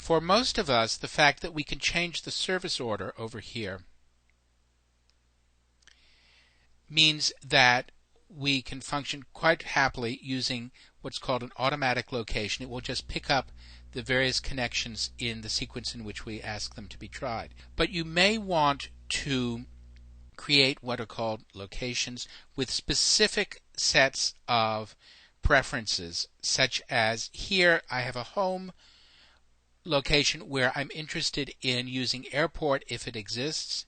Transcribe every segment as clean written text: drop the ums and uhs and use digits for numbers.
For most of us, the fact that we can change the service order over here means that we can function quite happily using what's called an automatic location. It will just pick up the various connections in the sequence in which we ask them to be tried. But you may want to create what are called locations with specific sets of preferences, such as here I have a home location where I'm interested in using airport if it exists,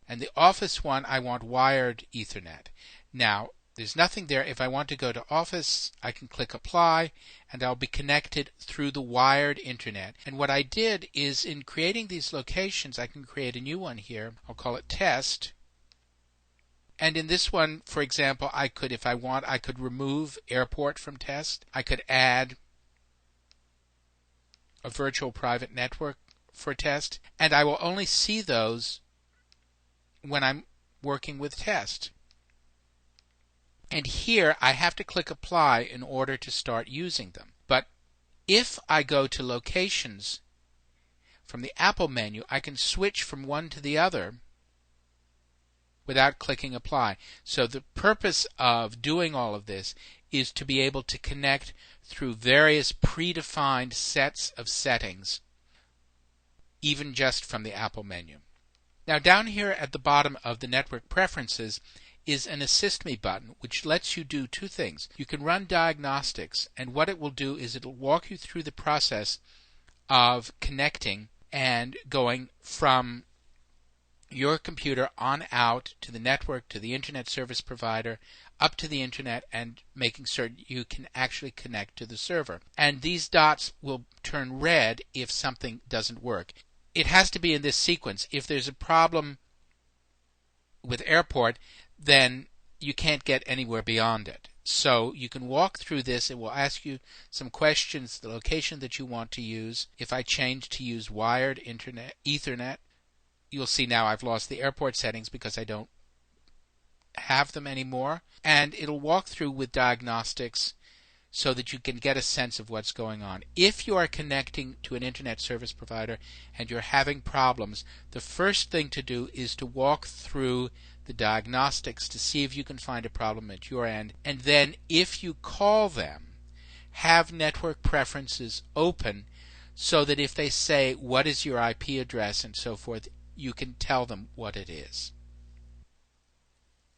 and the office one I want wired Ethernet. Now there's nothing there. If I want to go to office, I can click apply and I'll be connected through the wired internet. And what I did is, in creating these locations, I can create a new one here. I'll call it test. And in this one, for example, I could, if I want, I could remove airport from test. I could add a virtual private network for test, and I will only see those when I'm working with test. And here I have to click apply in order to start using them. But if I go to locations from the Apple menu, I can switch from one to the other without clicking apply. So the purpose of doing all of this is to be able to connect through various predefined sets of settings, even just from the Apple menu. Now down here at the bottom of the network preferences is an Assist Me button, which lets you do two things. You can run diagnostics, and what it will do is it'll walk you through the process of connecting and going from your computer on out to the network, to the internet service provider, up to the internet, and making certain you can actually connect to the server. And these dots will turn red if something doesn't work. It has to be in this sequence. If there's a problem with airport, then you can't get anywhere beyond it. So you can walk through this. It will ask you some questions, the location that you want to use. If I change to use wired internet, Ethernet, you'll see now I've lost the airport settings because I don't have them anymore. And it'll walk through with diagnostics so that you can get a sense of what's going on. If you are connecting to an internet service provider and you're having problems, the first thing to do is to walk through the diagnostics to see if you can find a problem at your end. And then if you call them, have network preferences open so that if they say, what is your IP address and so forth, you can tell them what it is.